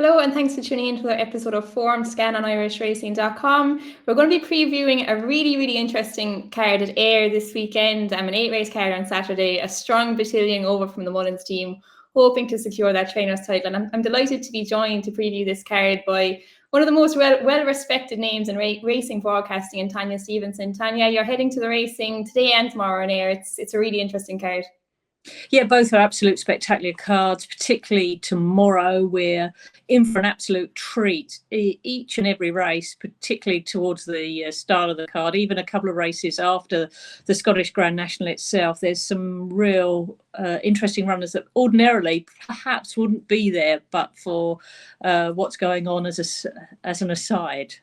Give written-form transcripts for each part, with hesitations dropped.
Hello, and thanks for tuning in to another episode of Formscan on irishracing.com. We're going to be previewing a really interesting card at Ayr this weekend. An 8-race card on Saturday, a strong battalion over from the Mullins team, hoping to secure that trainer's title. And I'm delighted to be joined to preview this card by one of the most well-respected names in racing broadcasting, and Tanya Stevenson. Tanya, you're heading to the racing today and tomorrow on Ayr. It's a really interesting card. Yeah, both are absolute spectacular cards, particularly tomorrow. We're in for an absolute treat. Each and every race, particularly towards the start of the card, even a couple of races after the Scottish Grand National itself, there's some real interesting runners that ordinarily perhaps wouldn't be there, but for what's going on as an aside.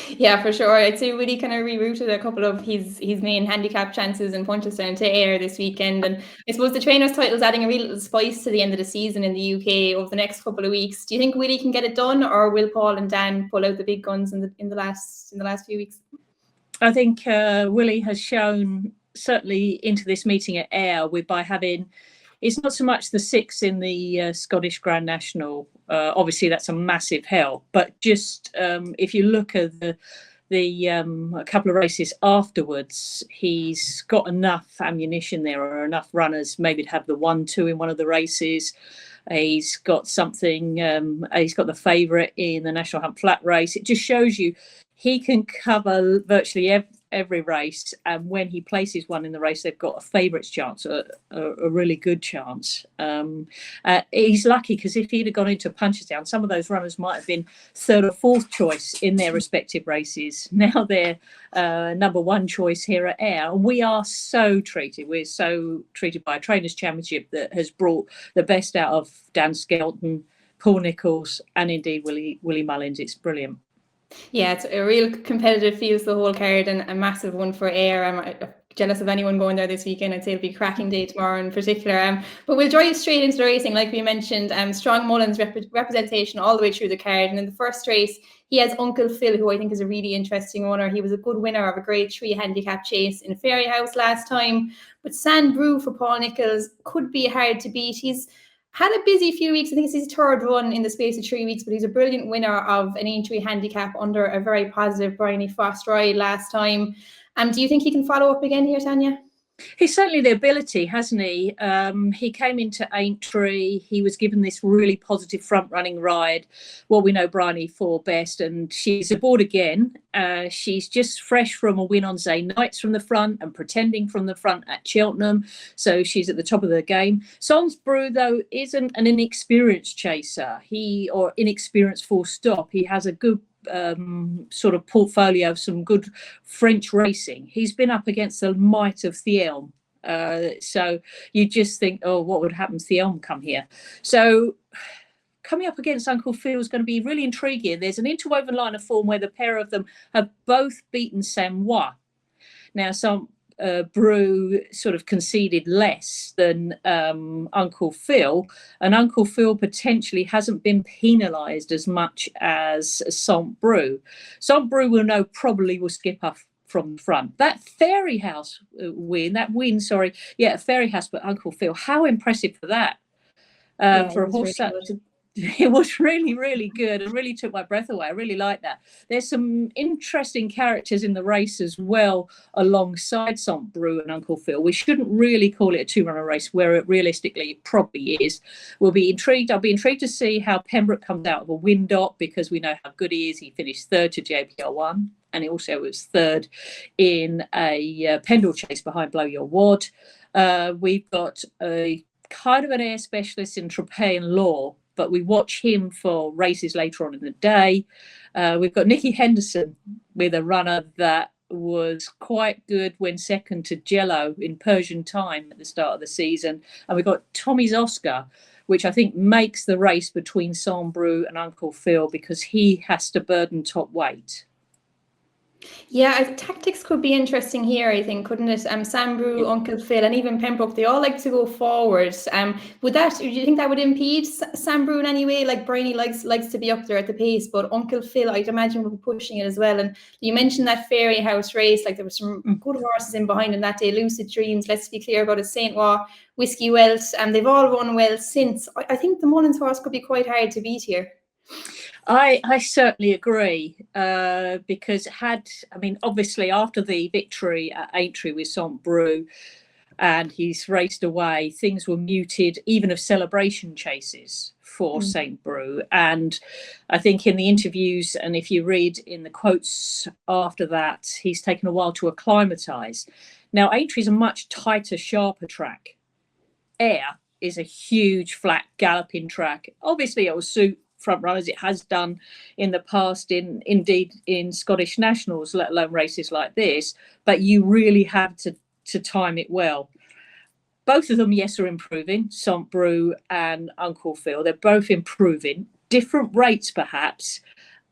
Yeah, for sure. I'd say Willie kind of rerouted a couple of his main handicap chances in Punchestown to Ayr this weekend. And I suppose the trainer's title is adding a real little spice to the end of the season in the UK over the next couple of weeks. Do you think Willie can get it done, or will Paul and Dan pull out the big guns in the last few weeks? I think Willie has shown, certainly into this meeting at Ayr, by having, it's not so much the 6 in the Scottish Grand National. Obviously, that's a massive help. But just if you look at a couple of races afterwards, he's got enough ammunition there, or enough runners maybe to have the 1-2 in one of the races. He's got something. He's got the favourite in the National Hunt Flat race. It just shows you he can cover virtually every race, and when he places one in the race, they've got a favourites chance, a really good chance. He's lucky, because if he'd have gone into Punchestown, some of those runners might have been 3rd or 4th choice in their respective races. Now they're number 1 choice here at Ayr, and we are so treated. We're so treated by a Trainers' Championship that has brought the best out of Dan Skelton, Paul Nicholls, and indeed Willie Mullins. It's brilliant. Yeah, it's a real competitive field, the whole card, and a massive one for Ayr. I'm jealous of anyone going there this weekend. I'd say it'll be a cracking day tomorrow in particular. But we'll drive straight into the racing, like we mentioned. Strong Mullins representation all the way through the card. And in the first race, he has Uncle Phil, who I think is a really interesting runner. He was a good winner of a Grade 3 Handicap Chase in Fairyhouse last time. But Sand Brew for Paul Nicholls could be hard to beat. He's had a busy few weeks. I think it's his 3rd run in the space of 3 weeks, but he's a brilliant winner of an entry handicap under a very positive Bryony Frost ride last time. Do you think he can follow up again here, Tanya? He's certainly the ability, hasn't he? He came into Aintree. He was given this really positive front-running ride, what we know Bryony for best, and she's aboard again. She's just fresh from a win on Zay Knights from the front and Pretending from the front at Cheltenham, so she's at the top of the game. Sans Brew, though, isn't an inexperienced chaser. Or inexperienced full stop. He has a good sort of portfolio of some good French racing. He's been up against the might of Thielm, so you just think, oh, what would happen if Thielm come here? So coming up against Uncle Phil is going to be really intriguing. There's an interwoven line of form where the pair of them have both beaten Samois. Now, Brew sort of conceded less than Uncle Phil, and Uncle Phil potentially hasn't been penalised as much as Sant Brew. Sant Brew probably will skip up from the front. That Fairyhouse win, Fairyhouse, but Uncle Phil, how impressive for that. For a horse it was really good and really took my breath away. I really like that. There's some interesting characters in the race as well alongside Sant Brew and Uncle Phil. We shouldn't really call it a 2-runner race, where it realistically probably is. I'll be intrigued to see how Pembroke comes out of a Windop, because we know how good he is. He finished 3rd to JPL1, and he also was 3rd in a Pendle Chase behind Blow Your Wad. We've got a kind of an air specialist in Tropez Law, but we watch him for races later on in the day. We've got Nicky Henderson with a runner that was quite good when second to Jello in Persian Time at the start of the season. And we've got Tommy's Oscar, which I think makes the race between Sant Brew and Uncle Phil, because he has to burden top weight. Yeah, tactics could be interesting here, I think, couldn't it? Sam Brew, Uncle Phil, and even Pembroke, they all like to go forward. Do you think that would impede Sam Brew in any way? Like, Bryony likes to be up there at the pace, but Uncle Phil, I'd imagine, would be pushing it as well. And you mentioned that Fairyhouse race, like there were some good horses in behind in that day. Lucid Dreams, let's be clear about it, Saint Wa, Whiskey Welt, and they've all run well since. I think the Mullins horse could be quite hard to beat here. I certainly agree, because obviously after the victory at Aintree with Saint Brew and he's raced away, things were muted even of celebration chases for Saint Brew. And I think in the interviews, and if you read in the quotes after that, he's taken a while to acclimatise. Now, Aintree is a much tighter, sharper track. Ayr is a huge, flat, galloping track. Obviously, it will suit front runners. It has done in the past, indeed in Scottish Nationals, let alone races like this. But you really have to time it well. Both of them, yes, are improving. Saint Brew and Uncle Phil, they're both improving. Different rates, perhaps.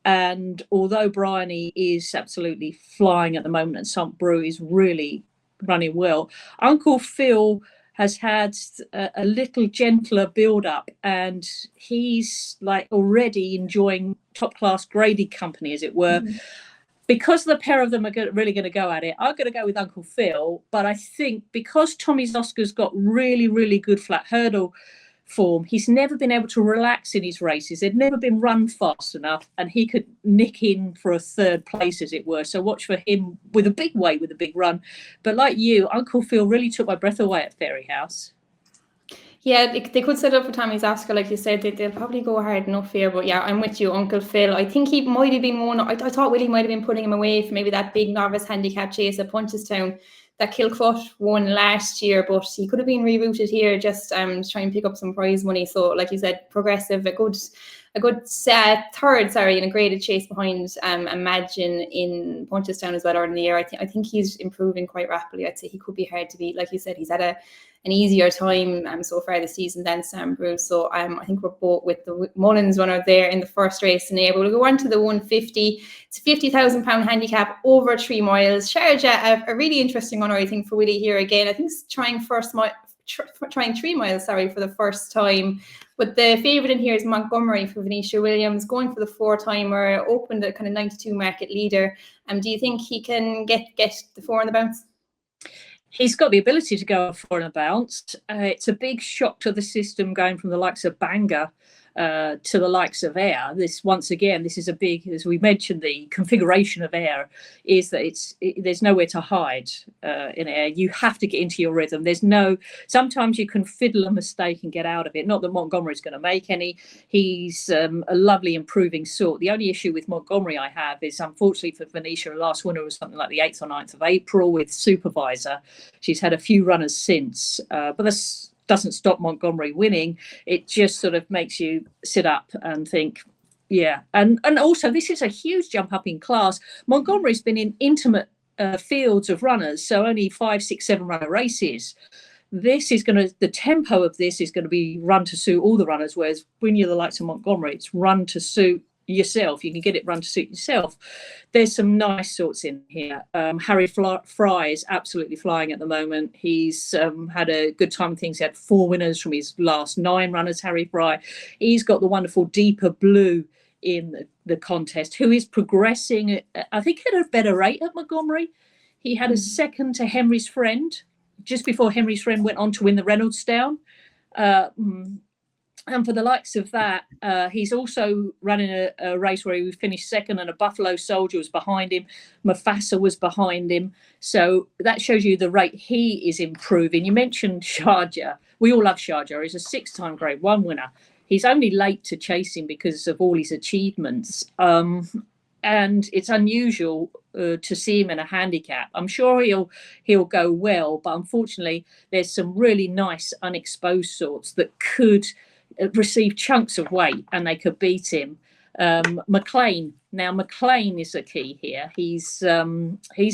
And although Bryony is absolutely flying at the moment and Saint Brew is really running well, Uncle Phil has had a little gentler build up, and he's like already enjoying top class graded company, as it were. Because the pair of them are really going to go at it, I'm going to go with Uncle Phil. But I think because Tommy Zosker's got really, really good flat hurdle form, he's never been able to relax in his races. They've never been run fast enough, and he could nick in for a third place, as it were. So watch for him with a big weight, with a big run. But like you, Uncle Phil really took my breath away at Fairyhouse. Yeah, they could set up for Tommy Zoscar, like you said. They'll probably go hard enough here. But yeah, I'm with you, Uncle Phil. I think he might have been one. I thought Willie might have been putting him away for maybe that big novice handicap chase at Punchestown that Kilcruagh won last year, but he could have been rerouted here just to try and pick up some prize money. So, like you said, progressive, a good third, in a graded chase behind Imagine in Punchestown as well early in the year. I think he's improving quite rapidly. I'd say he could be hard to beat. Like you said, he's had an easier time so far this season than Sam Bruce. So I think we're both with the Mullins runner there in the first race today. But we'll go on to the 150. It's a £50,000 handicap over 3 miles. Sharjah, a really interesting one, I think, for Willie here again. I think he's trying 3 miles, for the first time. But the favourite in here is Montgomery for Venetia Williams, going for the 4-timer, opened at kind of 92 market leader. Do you think he can get the 4 on the bounce? He's got the ability to go 4 on the bounce. It's a big shock to the system going from the likes of Bangor to the likes of Ayr. This, once again, this is a big, as we mentioned, the configuration of Ayr is that there's nowhere to hide in Ayr. You have to get into your rhythm. Sometimes you can fiddle a mistake and get out of it. Not that Montgomery's going to make any. He's a lovely improving sort. The only issue with Montgomery I have is, unfortunately for Venetia, last winner was something like the 8th or 9th of April with Supervisor. She's had a few runners since, but that's doesn't stop Montgomery winning. It just sort of makes you sit up and think, yeah. And also, this is a huge jump up in class. Montgomery's been in intimate fields of runners, so only 5, 6, 7 runner races. The tempo of this is going to be run to suit all the runners, whereas when you're the likes of Montgomery, it's run to suit yourself. You can get it run to suit yourself. There's some nice sorts in here. Harry Fry is absolutely flying at the moment. He's had a good time with things. He had 4 winners from his last 9 runners, Harry Fry. He's got the wonderful Deeper Blue in the contest, who is progressing, I think, at a better rate at Montgomery. He had a second to Henry's Friend just before Henry's Friend went on to win the Reynoldsdown. And for the likes of that, he's also running a race where he finished second, and a Buffalo Soldier was behind him. Mufasa was behind him. So that shows you the rate he is improving. You mentioned Sharjah. We all love Sharjah. He's a 6-time Grade 1 winner. He's only late to chasing because of all his achievements. And it's unusual to see him in a handicap. I'm sure he'll go well, but unfortunately, there's some really nice unexposed sorts that could receive chunks of weight and they could beat him. McLean. Now, McLean is a key here. He's a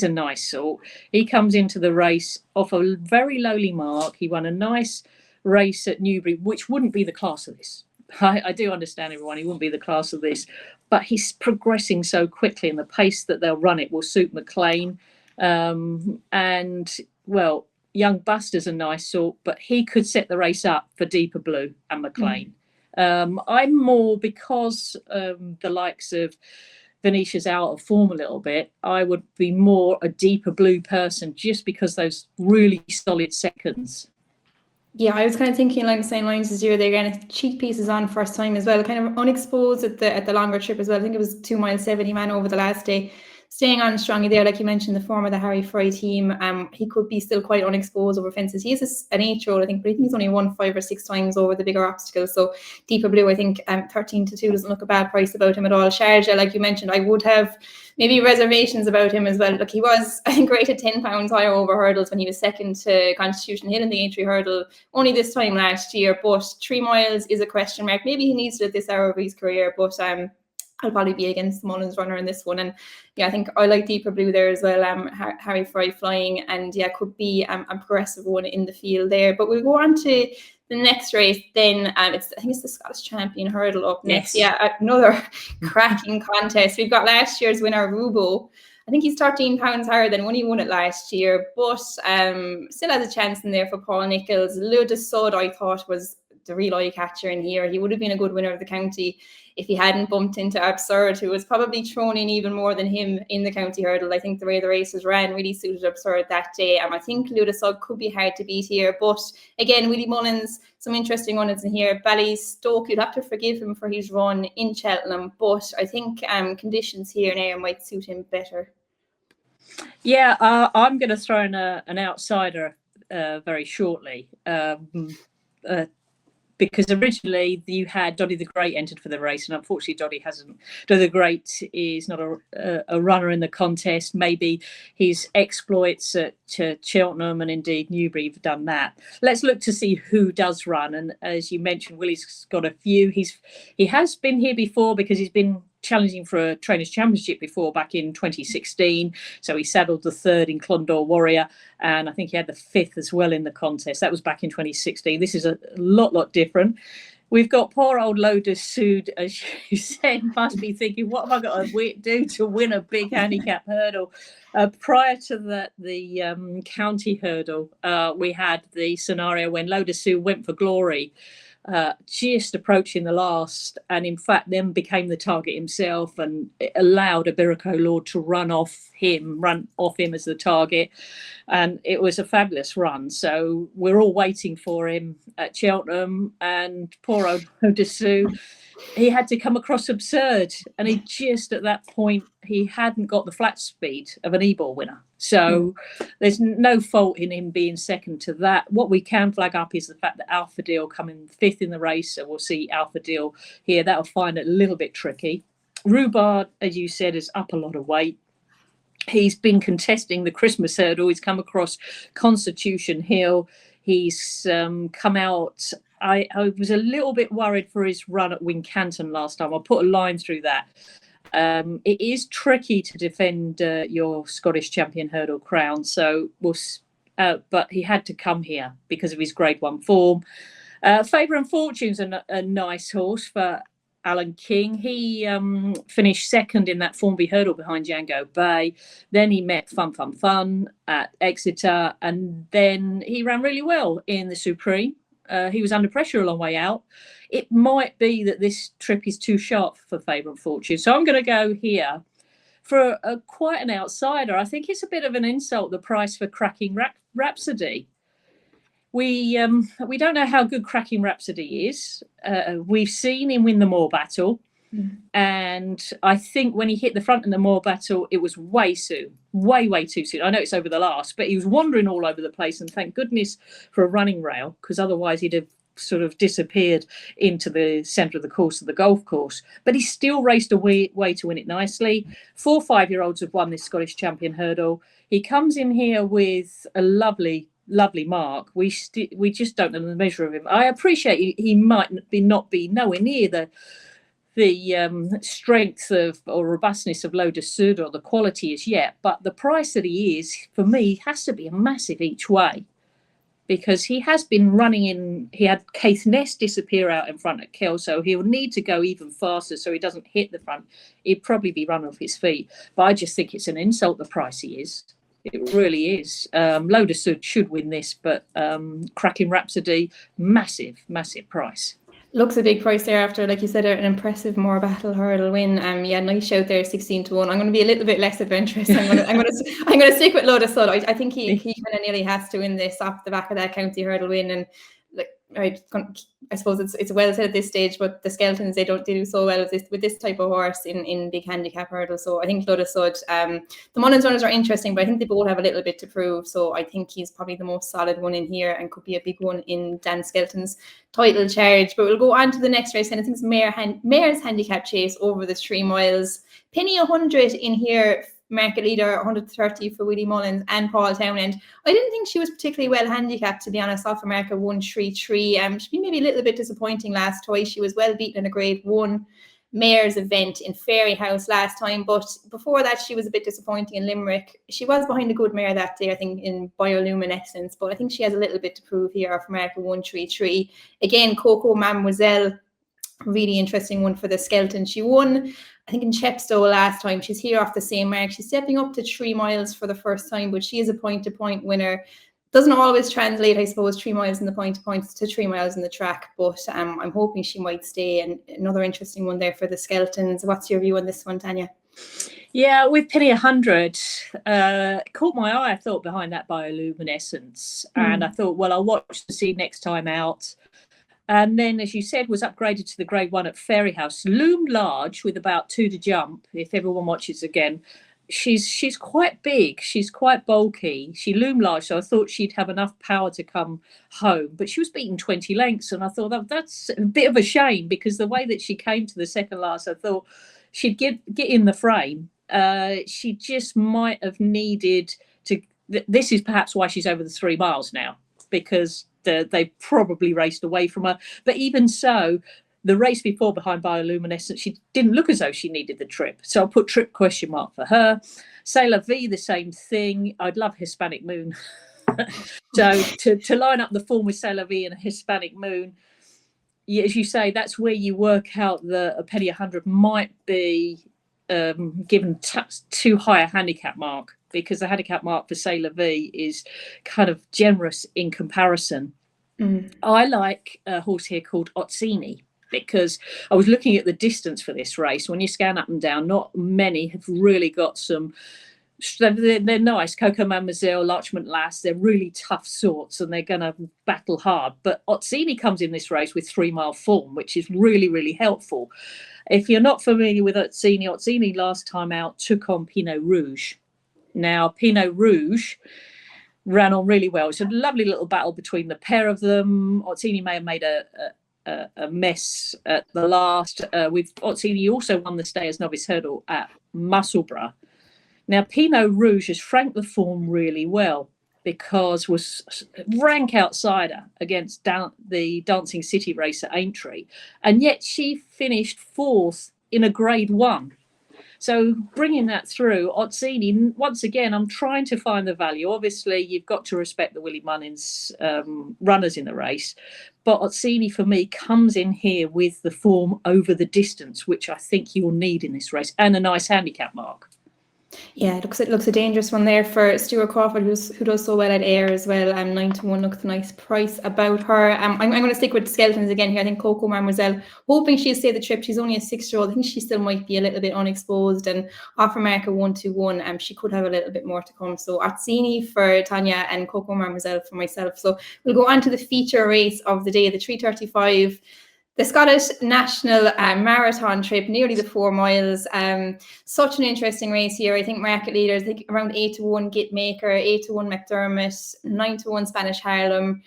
nice sort. He comes into the race off a very lowly mark. He won a nice race at Newbury, which wouldn't be the class of this. I do understand, everyone, he wouldn't be the class of this, but he's progressing so quickly, and the pace that they'll run it will suit McLean. And, well, Young Buster's a nice sort, but he could set the race up for Deeper Blue and McLean. I'm more, because the likes of Venetia's out of form a little bit, I would be more a Deeper Blue person, just because those really solid seconds. Yeah, I was kind of thinking along the same lines as you. They're getting cheek pieces on first time as well, kind of unexposed at the longer trip as well. I think it was 2 miles 70 man over the last day, staying on strongly there. Like you mentioned, the form of the Harry Fry team, he could be still quite unexposed over fences. He is an 8-year-old, I think, but I think he's only won 5 or 6 times over the bigger obstacles. So Deeper Blue, I think 13-2 doesn't look a bad price about him at all. Sharjah, like you mentioned, I would have maybe reservations about him as well. Look, he was, I think, rated 10 pounds higher over hurdles when he was second to Constitution Hill in the entry hurdle only this time last year. But 3 miles is a question mark. Maybe he needs it at this hour of his career, but I'll probably be against the Mullins runner in this one. And yeah, I think I like Deeper Blue there as well. Harry Fry flying, and yeah, could be a progressive one in the field there. But we'll go on to the next race then. I think it's the Scottish Champion Hurdle up next. Yes. Yeah, another cracking contest. We've got last year's winner, Rubo. I think he's 13 pounds higher than when he won it last year, but still has a chance in there for Paul Nichols. Ludus Sud, I thought, was the real eye catcher in here. He would have been a good winner of the county if he hadn't bumped into Absurd, who was probably thrown in even more than him in the county hurdle. I think the way the races ran really suited Absurd that day. I think Ludus Sud could be hard to beat here. But again, Willie Mullins, some interesting ones in here. Ballystoke, you'd have to forgive him for his run in Cheltenham, but I think conditions here now might suit him better. Yeah, I'm going to throw in an outsider very shortly. Because originally you had Doddy the Great entered for the race, and unfortunately Doddy hasn't. Doddy the Great is not a runner in the contest. Maybe his exploits at Cheltenham and indeed Newbury have done that. Let's look to see who does run. And as you mentioned, Willie's got a few. He has been here before because he's been challenging for a Trainers' Championship before back in 2016. So he saddled the 3rd in Clondor Warrior, and I think he had the 5th as well in the contest. That was back in 2016. This is a lot different. We've got poor old Ludus Sud, as you said, must be thinking, what have I got to do to win a big handicap hurdle? Prior to that, the county hurdle, we had the scenario when Ludus Sud went for glory, just approaching the last, and in fact then became the target himself, and it allowed Abirico Lord to run off him as the target, and it was a fabulous run. So we're all waiting for him at Cheltenham, and poor old Ludus Sud, he had to come across Absurd, and he just at that point he hadn't got the flat speed of an E-ball winner. So there's no fault in him being second to that. What we can flag up is the fact that Alpha Deal coming 5th in the race, so we'll see Alpha Deal here. That'll find it a little bit tricky. Rhubarb, as you said, is up a lot of weight. He's been contesting the Christmas hurdle. He's come across Constitution Hill. He's come out. I was a little bit worried for his run at Wincanton last time. I'll put a line through that. It is tricky to defend your Scottish Champion Hurdle crown. So but he had to come here because of his Grade 1 form. Favour and Fortune's a nice horse for Alan King. He finished 2nd in that Formby Hurdle behind Django Bay. Then he met Fun at Exeter, and then he ran really well in the Supreme. He was under pressure a long way out. It might be that this trip is too sharp for Favour and Fortune. So I'm going to go here for quite an outsider. I think it's a bit of an insult, the price for Cracking Rhapsody. We don't know how good Cracking Rhapsody is. We've seen him win the Moor Battle. And I think when he hit the front in the Moor Battle, it was way too soon. I know it's over the last, but he was wandering all over the place, and thank goodness for a running rail, because otherwise he'd have sort of disappeared into the centre of the course of the golf course. But he still raced a way to win it nicely. 4 5-year-olds have won this Scottish Champion Hurdle. He comes in here with a lovely mark. We just don't know the measure of him. I appreciate he might not be nowhere near the strength of or robustness of Ludus Sud or the quality as yet, but the price that he is, for me, has to be a massive each way, because he has been running in. He had Caithness disappear out in front at Kelso. He'll need to go even faster so he doesn't hit the front. He'd probably be running off his feet, but I just think it's an insult the price he is. It really is. Ludus Sud should win this, but Cracking Rhapsody, massive price. Looks a big price there after, like you said, an impressive Moor Battle Hurdle win. Yeah, nice shout there, 16-1. I'm going to be a little bit less adventurous. I'm going to stick with Ludus Sud. I think he kind of nearly has to win this off the back of that county hurdle win. And I suppose it's well said at this stage, but the Skeltons, they do so well with this type of horse in big handicap hurdle. So I think Ludus Sud, the Mullins runners are interesting, but I think they both have a little bit to prove. So I think he's probably the most solid one in here and could be a big one in Dan Skelton's title charge. But we'll go on to the next race, and I think it's Mare's Handicap Chase over the 3 miles. Penny 100 in here. Market leader 130 for Willie Mullins and Paul Townend. I didn't think she was particularly well handicapped, to be honest. Off America 133. She's been maybe a little bit disappointing last twice. She was well beaten in a Grade 1 mares event in Fairyhouse last time, but before that she was a bit disappointing in Limerick. She was behind a good mare that day, I think, in Bioluminescence, but I think she has a little bit to prove here off America 133. Again, Coco Mademoiselle, really interesting one for the Skelton. She won, I think, in Chepstow last time. She's here off the same mark. She's stepping up to 3 miles for the first time, but she is a point-to-point winner. Doesn't always translate, I suppose, 3 miles in the point-to-points to 3 miles in the track, but I'm hoping she might stay. And another interesting one there for the Skeltons. What's your view on this one, Tanya? Yeah, with Penny 100, caught my eye, I thought, behind that Bioluminescence. And I thought, well, I'll watch to see next time out. And then, as you said, was upgraded to the Grade 1 at Fairyhouse. Loomed large with about 2 to jump, if everyone watches again. She's quite big. She's quite bulky. She loomed large, so I thought she'd have enough power to come home. But she was beaten 20 lengths, and I thought that's a bit of a shame, because the way that she came to the second last, I thought she'd get in the frame. She just might have needed to... This is perhaps why she's over the 3 miles now, because they probably raced away from her. But even so, the race before behind Bioluminescence, she didn't look as though she needed the trip. So I'll put trip question mark for her. Sailor V, the same thing. I'd love Hispanic Moon. So to line up the form with Sailor V and a Hispanic Moon, as you say, that's where you work out that a Penny 100 might be given too high a handicap mark, because the handicap mark for Sailor V is kind of generous in comparison. I like a horse here called Otsini, because I was looking at the distance for this race. When you scan up and down, not many have really got some... They're nice. Coco Mademoiselle, Larchmont Lass, they're really tough sorts, and they're going to battle hard. But Otsini comes in this race with 3 mile form, which is really, really helpful. If you're not familiar with Otsini last time out took on Pinot Rouge. Now, Pinot Rouge ran on really well. It's a lovely little battle between the pair of them. Otsini may have made a mess at the last. With Otsini, also won the Stayers Novice Hurdle at Musselburgh. Now, Pinot Rouge has franked the form really well, because was rank outsider against the Dancing City race at Aintree, and yet she finished 4th in a Grade 1. So bringing that through, Otsini, once again, I'm trying to find the value. Obviously, you've got to respect the Willie Mullins runners in the race. But Otsini, for me, comes in here with the form over the distance, which I think you'll need in this race, and a nice handicap mark. Yeah, it looks a dangerous one there for Stuart Crawford, who does so well at Ayr as well. 9 to 1 looks a nice price about her. I'm going to stick with Skeltons again here. I think Coco Mademoiselle, hoping she'll stay the trip. She's only a 6-year-old. I think she still might be a little bit unexposed. And off America 121, she could have a little bit more to come. So Otsini for Tanya and Coco Mademoiselle for myself. So we'll go on to the feature race of the day, the 3:35. The Scottish National Marathon trip, nearly the 4 miles. Such an interesting race here. I think market leaders, I think around 8 to 1 Gitmaker, 8 to 1 McDermott, 9 to 1 Spanish Harlem.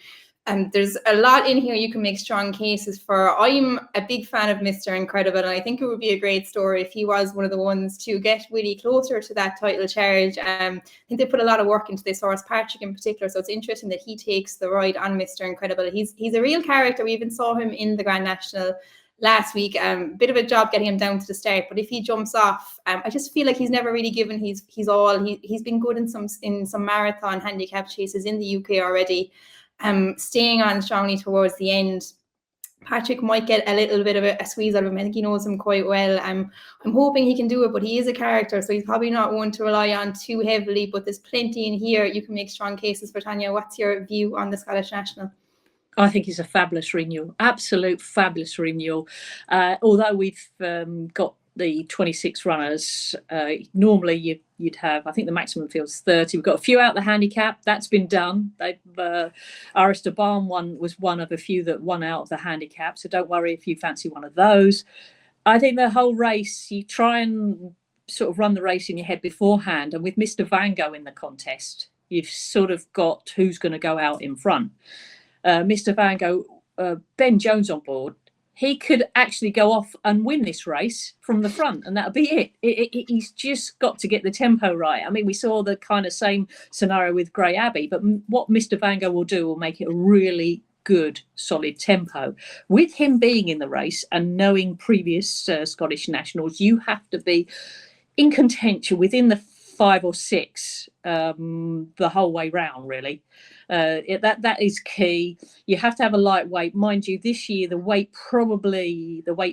There's a lot in here you can make strong cases for. I'm a big fan of Mr. Incredible, and I think it would be a great story if he was one of the ones to get Willie closer to that title charge. I think they put a lot of work into this horse, Patrick in particular, so it's interesting that he takes the ride on Mr. Incredible. He's a real character. We even saw him in the Grand National last week. Bit of a job getting him down to the start, but if he jumps off, I just feel like he's never really given he's all. He's been good in some marathon handicap chases in the UK already. Staying on strongly towards the end. Patrick might get a little bit of a squeeze out of him. I think he knows him quite well. I'm hoping he can do it, but he is a character, so he's probably not one to rely on too heavily, but there's plenty in here. You can make strong cases for Tanya. What's your view on the Scottish National? I think it's a fabulous renewal, absolute fabulous renewal. Although we've got the 26 runners, normally you'd have, I think the maximum field's 30. We've got a few out the handicap. That's been done. Arista Barn one was one of a few that won out of the handicap. So don't worry if you fancy one of those. I think the whole race, you try and sort of run the race in your head beforehand. And with Mr. Van Gogh in the contest, you've sort of got who's going to go out in front. Mr. Van Gogh, Ben Jones on board, he could actually go off and win this race from the front, and that'll be it. He's just got to get the tempo right. I mean, we saw the kind of same scenario with Grey Abbey, but what Mr. Van Gogh will do will make it a really good, solid tempo. With him being in the race and knowing previous Scottish nationals, you have to be in contention within the 5 or 6 the whole way round, really. That is key. You have to have a lightweight. Mind you, this year the weight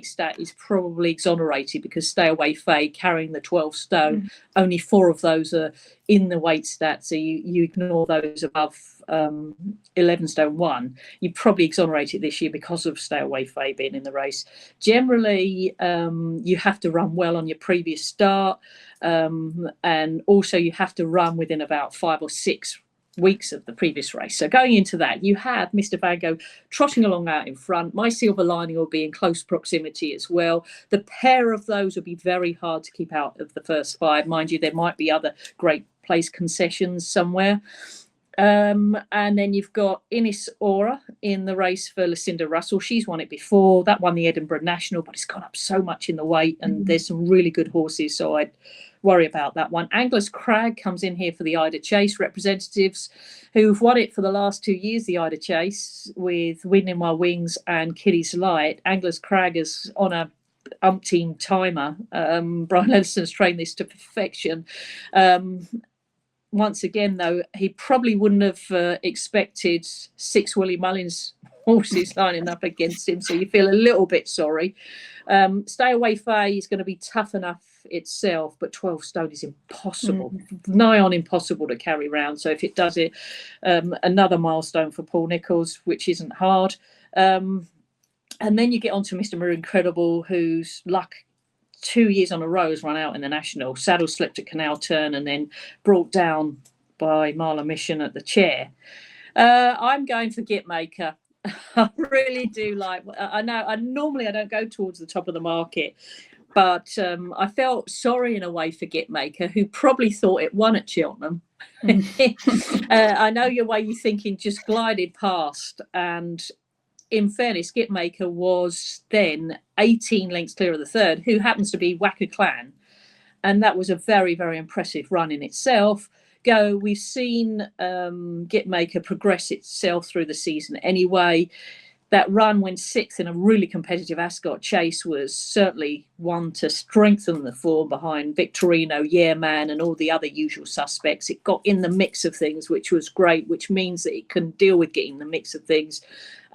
stat is probably exonerated because Stay Away Faye carrying the 12 stone, only 4 of those are in the weight stat, so you ignore those above 11 stone 1. You probably exonerate it this year because of Stay Away Faye being in the race. Generally, you have to run well on your previous start, and also you have to run within about 5 or 6 weeks of the previous race. So going into that, you have Mr. Van Gogh trotting along out in front. My Silver Lining will be in close proximity as well. The pair of those will be very hard to keep out of the first 5. Mind you, there might be other great place concessions somewhere. And then you've got Ines Aura in the race for Lucinda Russell. She's won it before. That won the Edinburgh National, but it's gone up so much in the weight, and there's some really good horses, so I'd worry about that one. Anglers Crag comes in here for the Ida Chase representatives, who've won it for the last 2 years, the Ida Chase, with Wind in My Wings and Kitty's Light. Anglers Crag is on a umpteen timer. Brian Lenison's trained this to perfection. Once again, though, he probably wouldn't have expected 6 Willie Mullins horses lining up against him, so you feel a little bit sorry. Stay Away Faye is going to be tough enough itself, but 12 stone is impossible, nigh on impossible to carry round. So if it does it, another milestone for Paul Nicholls, which isn't hard. And then you get on to Mr. Incredible, whose luck 2 years on a row has run out in the National. Saddle slipped at Canal Turn and then brought down by Marla Mission at the chair. I'm going for Gitmaker. I really do like. I know. Normally I don't go towards the top of the market, but I felt sorry in a way for Gitmaker, who probably thought it won at Cheltenham. I know your way you're thinking just glided past, and in fairness, Gitmaker was then 18 lengths clear of the third, who happens to be Wacker Clan, and that was a very, very impressive run in itself. We've seen Gitmaker progress itself through the season anyway. That run when 6th in a really competitive Ascot Chase was certainly one to strengthen the form behind Victorino, Man, and all the other usual suspects. It got in the mix of things, which was great, which means that it can deal with getting the mix of things.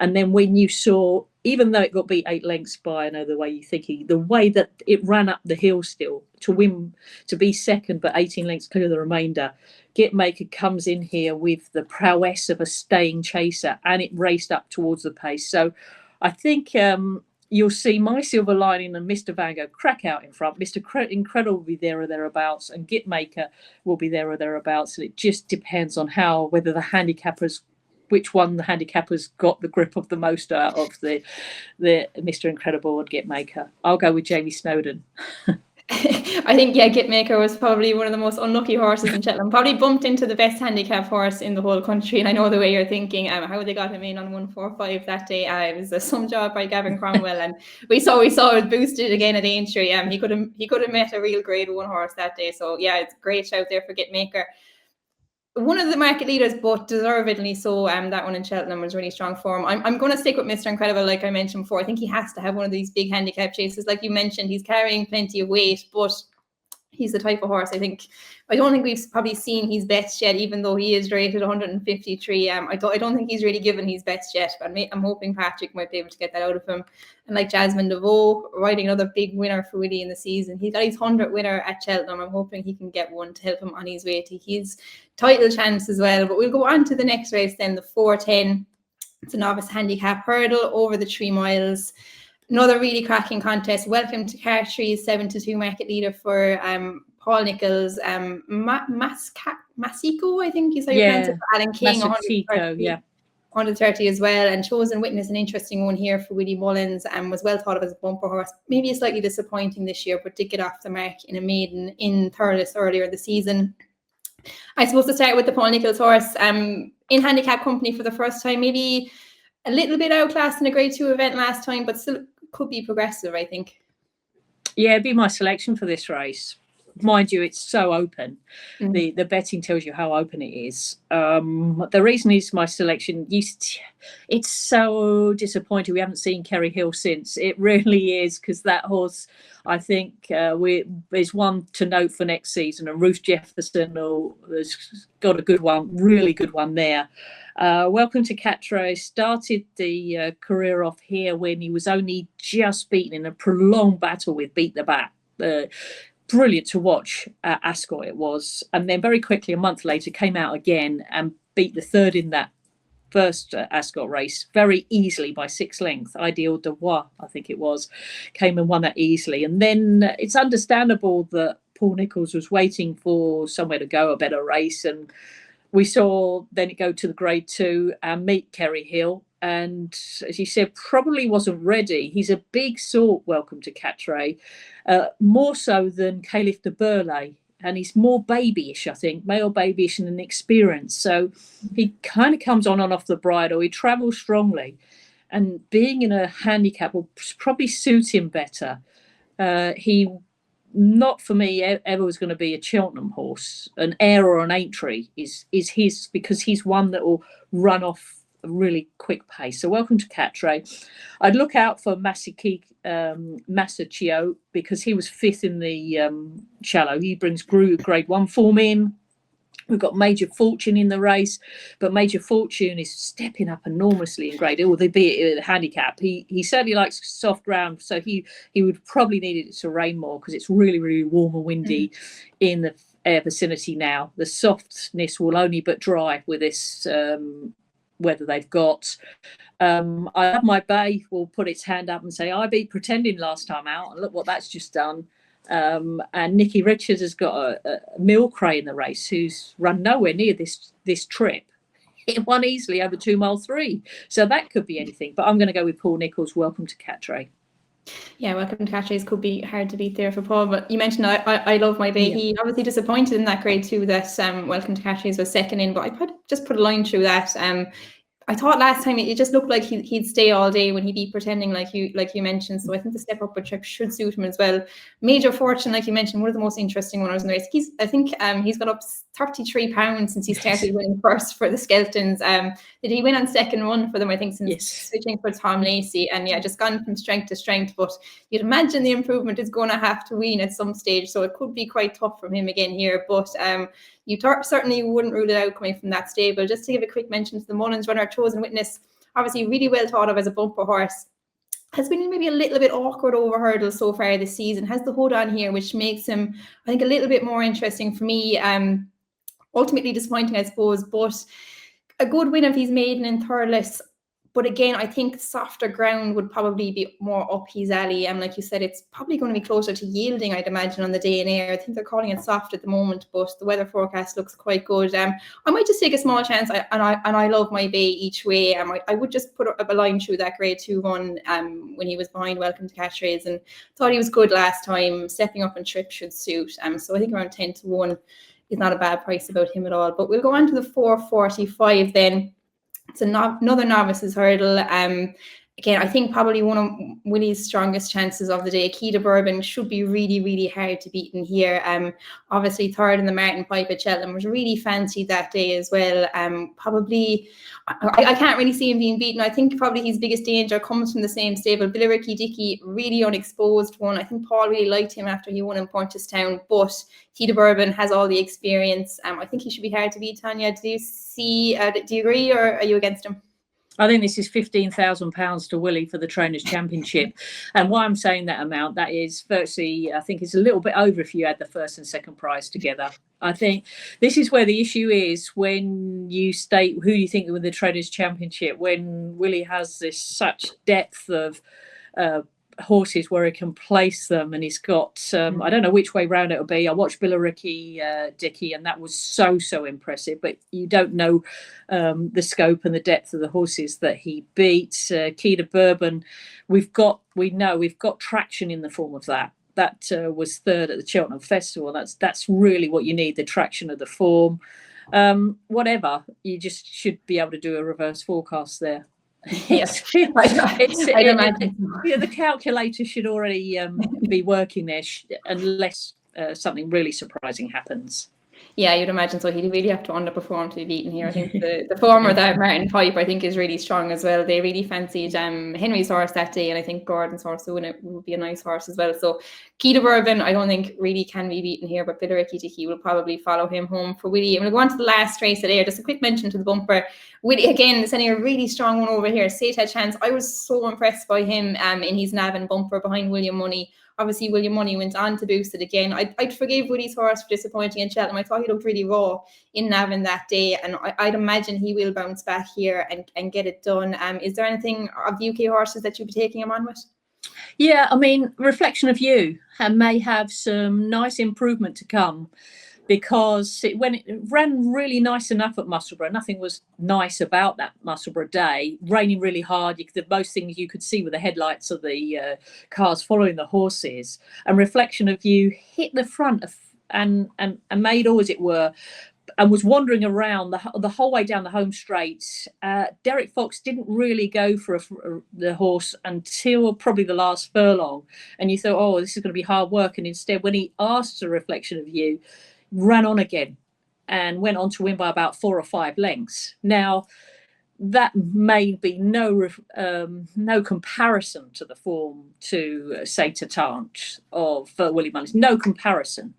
And then when you saw, even though it got beat 8 lengths by, I know the way you're thinking, the way that it ran up the hill still to win, to be second, but 18 lengths clear of the remainder, Gitmaker comes in here with the prowess of a staying chaser, and it raced up towards the pace. So I think you'll see My Silver Lining and Mr. Van Gogh crack out in front. Mr. Incredible will be there or thereabouts, and Gitmaker will be there or thereabouts. And it just depends on whether the handicappers, which one the handicappers got the grip of the most out of the Mr. Incredible and Gitmaker. I'll go with Jamie Snowden. I think, Gitmaker was probably one of the most unlucky horses in Cheltenham. Probably bumped into the best handicap horse in the whole country. And I know the way you're thinking, how they got him in on 145 that day. It was some job by Gavin Cromwell, and we saw it boosted again at Aintree. He could have met a real Grade 1 horse that day. So it's a great shout there for Gitmaker. One of the market leaders, but deservedly so, that one in Cheltenham was really strong form. I'm going to stick with Mr. Incredible, like I mentioned before. I think he has to have one of these big handicap chases. Like you mentioned, he's carrying plenty of weight, but he's the type of horse, I don't think we've probably seen his best yet, even though he is rated 153. I don't think he's really given his best yet, but I'm hoping Patrick might be able to get that out of him. And like Jasmine DeVoe, riding another big winner for Willie in the season. He got his 100th winner at Cheltenham. I'm hoping he can get one to help him on his way to his title chance as well. But we'll go on to the next race then, the 410. It's a novice handicap hurdle over the 3 miles. Another really cracking contest. Welcome to Cartree's 7-2 market leader for Paul Nichols, Masico, I think is how you pronounce it, for Alan King, Masachiko, 130 as well, and Chosen Witness, an interesting one here for Willie Mullins, and was well thought of as a bumper horse. Maybe slightly disappointing this year, but did get off the mark in a maiden in Thurles earlier this season. I suppose to start with the Paul Nichols horse, in handicap company for the first time, maybe a little bit outclassed in a Grade 2 event last time, but still could be progressive, I think. Yeah, it'd be my selection for this race. Mind you, it's so open. The betting tells you how open it is. The reason is my selection. It's so disappointing we haven't seen Curragh Hill since. It really is, because that horse, I think, is one to note for next season. And Ruth Jefferson has got a good one, really good one there. Welcome to Catre started the career off here when he was only just beaten in a prolonged battle with Beat the Bat. Brilliant to watch at Ascot it was, and then very quickly a month later came out again and beat the third in that first Ascot race very easily by 6 lengths. Ideal Devois, I think it was, came and won that easily. And then it's understandable that Paul Nichols was waiting for somewhere to go, a better race, and we saw then it go to the Grade 2 and meet Curragh Hill. And as you said, probably wasn't ready. He's a big sort, Welcome to Catre, more so than Caliph de Burley. And he's more babyish, I think, male babyish and inexperienced. So he kind of comes on and off the bridle. He travels strongly. And being in a handicap will probably suit him better. He, not for me, ever was going to be a Cheltenham horse. An Air or an Aintree is his, because he's one that will run off a really quick pace. So Welcome to Catre. I'd look out for Masachio, because he was 5th in the shallow. He brings Grade 1 form in. We've got Major Fortune in the race, but Major Fortune is stepping up enormously in grade, albeit a handicap. He certainly likes soft ground, so he would probably need it to rain more, because it's really, really warm and windy in the air vicinity now. The softness will only but dry with this weather they've got. I Love My Bay will put its hand up and say, I beat Pretending last time out, and look what that's just done. And Nicky Richards has got a Milcray in the race, who's run nowhere near this trip. It won easily over 2 mile 3, so that could be anything. But I'm going to go with Paul Nichols. Welcome to Catre. Yeah, Welcome to Catre could be hard to beat there for Paul. But you mentioned I Love My Bay. Yeah. He obviously disappointed in that Grade 2 that Welcome to Catre was second in, but I just put a line through that. I thought last time it just looked like he'd stay all day when he beat Pretending, like you mentioned. So I think the step up trip should suit him as well. Major Fortune, like you mentioned, one of the most interesting winners in the race. I think he's got up 33 pounds since he started winning first for the Skeltons. Did he win on second run for them? I think since switching for Tom Lacey, and yeah, just gone from strength to strength. But you'd imagine the improvement is going to have to wean at some stage, so it could be quite tough from him again here. But you certainly wouldn't rule it out coming from that stable. Just to give a quick mention to the Mullins runner, Chosen Witness, obviously really well thought of as a bumper horse. Has been maybe a little bit awkward over hurdles so far this season. Has the hood on here, which makes him, I think, a little bit more interesting for me. Ultimately disappointing, I suppose, but a good win if he's maiden in Thurles. But again, I think softer ground would probably be more up his alley. And like you said, it's probably going to be closer to yielding, I'd imagine, on the day and air. I think they're calling it soft at the moment, but the weather forecast looks quite good. I might just take a small chance, and I Love My Bay each way. I would just put a line through that Grade 2 one when he was behind Welcome to Catres, and thought he was good last time. Stepping up and trip should suit. So I think around 10-1 is not a bad price about him at all. But we'll go on to the 445 then. It's another Novices Hurdle. Again, I think probably one of Willie's strongest chances of the day. Key to Bourbon should be really, really hard to beat in here. Obviously third in the Martin Pipe at Cheltenham was really fancied that day as well. Probably, I can't really see him being beaten. I think probably his biggest danger comes from the same stable. Billericay Dickey, really unexposed one. I think Paul really liked him after he won in Punchestown, but Key to Bourbon has all the experience. I think he should be hard to beat. Tanya, do you agree, or are you against him? I think this is £15,000 to Willie for the Trainers' Championship. And why I'm saying that amount, that is virtually, I think it's a little bit over if you add the first and second prize together. I think this is where the issue is when you state who you think with the Trainers' Championship, when Willie has this such depth of horses where he can place them, and he's got I don't know which way round it'll be. I watched Billericay Dickey, and that was so impressive, but you don't know the scope and the depth of the horses that he beats. Key to Bourbon, we've got traction in the form of that was third at the Cheltenham Festival. That's really what you need, the traction of the form. Whatever, you just should be able to do a reverse forecast there. Yes, I'd imagine. The calculator should already be working there, unless something really surprising happens. Yeah, you'd imagine so. He'd really have to underperform to be beaten here. I think the form without Martin Pipe, I think, is really strong as well. They really fancied Henry's horse that day, and I think Gordon's horse would be a nice horse as well. So Key to Bourbon, I don't think really can be beaten here, but Billericay Dickey will probably follow him home for Willie. And we'll go on to the last race at Ayr. Just a quick mention to the bumper. Willie, again, sending a really strong one over here. State Chance. I was so impressed by him in his Navan bumper behind William Money. Obviously, William Money went on to boost it again. I'd forgive Woody's horse for disappointing in Cheltenham. I thought he looked really raw in Navan that day, and I'd imagine he will bounce back here and get it done. Is there anything of the UK horses that you'd be taking him on with? Yeah, I mean, Reflection of You may have some nice improvement to come, because when it ran really nice enough at Musselburgh, nothing was nice about that Musselburgh day. Raining really hard. The most things you could see were the headlights of the cars following the horses. And Reflection of You hit the front and made all, as it were, and was wandering around the whole way down the home straight. Derek Fox didn't really go for the horse until probably the last furlong. And you thought, oh, this is going to be hard work. And instead, when he asked a Reflection of You, ran on again and went on to win by about 4 or 5 lengths. Now, that may be no comparison to the form to, say, Tatante of Willie Mullins. No comparison.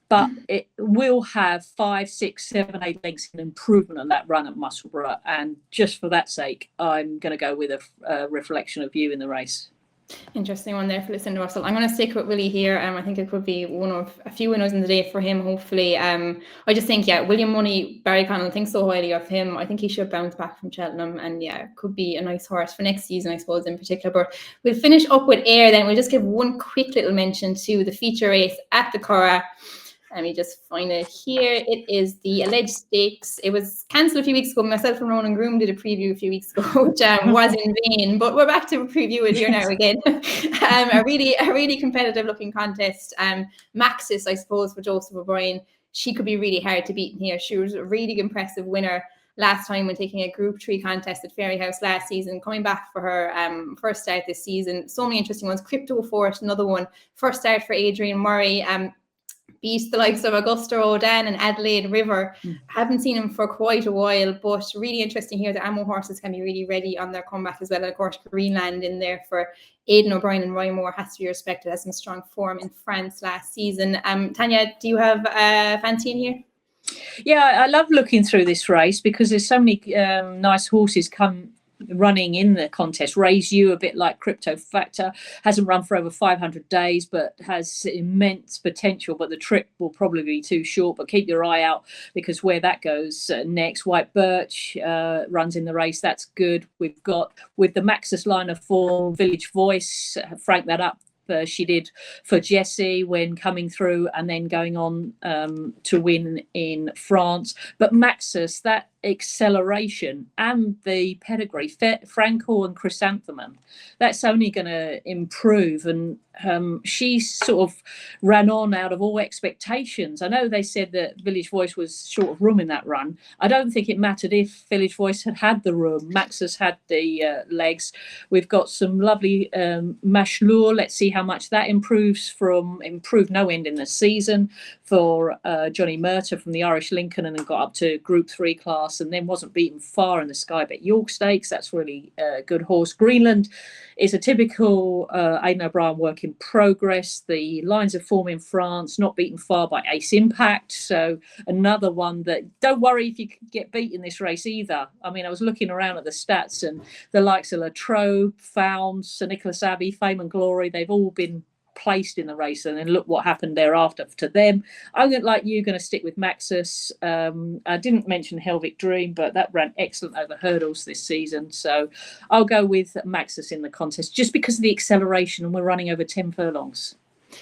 But it will have 5, 6, 7, 8 lengths in improvement on that run at Musselburgh. And just for that sake, I'm going to go with a Reflection of You in the race. Interesting one there for Lucinda Russell. I'm going to stick with Willie here. I think it could be one of a few winners in the day for him, hopefully. I just think, William Money, Barry Connell thinks so highly of him. I think he should bounce back from Cheltenham, and could be a nice horse for next season, I suppose, in particular. But we'll finish up with Ayr then. We'll just give one quick little mention to the feature race at the Curragh. Let me just find it here. It is the Alleged Stakes. It was cancelled a few weeks ago. Myself and Ronan Groom did a preview a few weeks ago, which was in vain. But we're back to preview it here now again. A really competitive looking contest. Maxis, I suppose, for Joseph O'Brien. She could be really hard to beat in here. She was a really impressive winner last time when taking a Group 3 contest at Fairyhouse last season, coming back for her first start this season. So many interesting ones. Crypto Fort, another one. First start for Adrian Murray. Beat the likes of Augusta O'Dan and Adelaide River. Haven't seen him for quite a while, but really interesting here. The Ammo horses can be really ready on their comeback as well. And of course, Greenland in there for Aidan O'Brien and Ryan Moore has to be respected. Has some strong form in France last season. Tanya, do you have fancy in here? Yeah, I love looking through this race because there's so many nice horses running in the contest. Raise You, a bit like Crypto Factor, hasn't run for over 500 days but has immense potential, but the trip will probably be too short. But keep your eye out, because where that goes next, White Birch runs in the race. That's good. We've got, with the Maxis line of form, Village Voice, frank that up. She did for Jessie when coming through and then going on to win in France. But Maxis, that acceleration and the pedigree, Franco and Chrysanthemum, that's only going to improve. And she sort of ran on out of all expectations. I know they said that Village Voice was short of room in that run. I don't think it mattered if Village Voice had the room. Maxis had the legs. We've got some lovely Mashlure. Let's see how much that improves from improved no end in the season for Johnny Murta from the Irish Lincoln, and then got up to Group 3 class and then wasn't beaten far in the Sky Bet York Stakes. That's really a good horse. Greenland is a typical Aidan O'Brien work in progress. The lines of form in France, not beaten far by Ace Impact. So another one that, don't worry if you get beat in this race either. I mean, I was looking around at the stats and the likes of La Trobe, Found, Sir Nicholas Abbey, Fame and Glory, they've all been placed in the race, and then look what happened thereafter to them. I'm going to stick with Maxus. I didn't mention Helvic Dream, but that ran excellent over hurdles this season, so I'll go with Maxus in the contest just because of the acceleration, and we're running over 10 furlongs.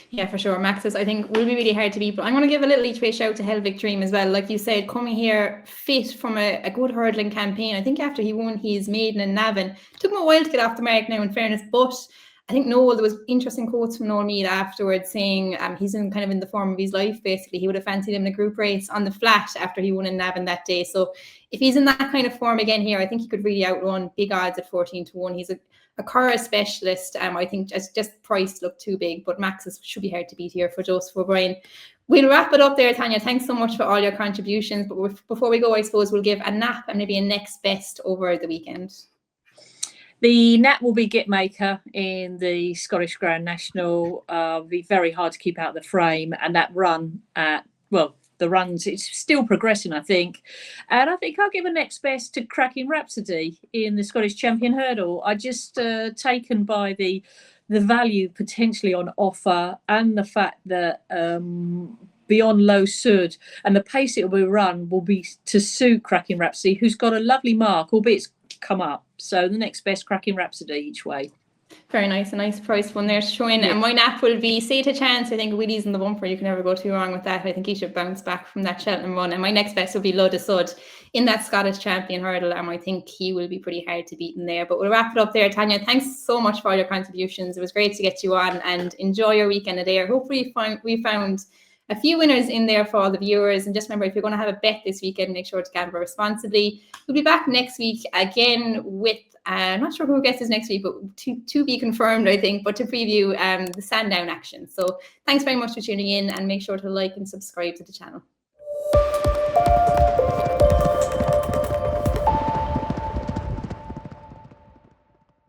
Yeah, for sure. Maxus, I think, will be really hard to beat. But I'm going to give a little each way shout to Helvic Dream as well. Like you said, coming here fit from a good hurdling campaign. I think after he won his maiden in Navan, took him a while to get off the mark now, in fairness. But I think Noel, there was interesting quotes from Noel Mead afterwards saying he's in the form of his life, basically. He would have fancied him in a group race on the flat after he won in Navan that day. So if he's in that kind of form again here, I think he could really outrun big odds at 14-1. He's a Curragh specialist. I think just price looked too big, but Maxus should be hard to beat here for Joseph O'Brien. We'll wrap it up there, Tanya. Thanks so much for all your contributions. But before we go, I suppose we'll give a nap and maybe a next best over the weekend. The nap will be Gitmaker in the Scottish Grand National. Be very hard to keep out of the frame, and that run at, well, the runs, it's still progressing, I think. And I think I'll give a next best to Cracking Rhapsody in the Scottish Champion Hurdle. I just taken by the value potentially on offer, and the fact that beyond Low Sud and the pace it will run will be to suit Cracking Rhapsody, who's got a lovely mark, albeit it's come up. So the next best, Cracking Rhapsody each way. Very nice, a nice price one there showing. Yeah. And my nap will be Say to Chance. I think Willie's in the bumper. You can never go too wrong with that. I think he should bounce back from that Cheltenham run. And my next best will be Loda Sud in that Scottish Champion Hurdle. And I think he will be pretty hard to beat in there. But we'll wrap it up there, Tanya. Thanks so much for all your contributions. It was great to get you on, and enjoy your weekend of there. Hopefully we found a few winners in there for all the viewers. And just remember, if you're going to have a bet this weekend, make sure to gamble responsibly. We'll be back next week again with I'm not sure who guesses next week, but to be confirmed, I think, but to preview the Sandown action. So thanks very much for tuning in, and make sure to like and subscribe to the channel.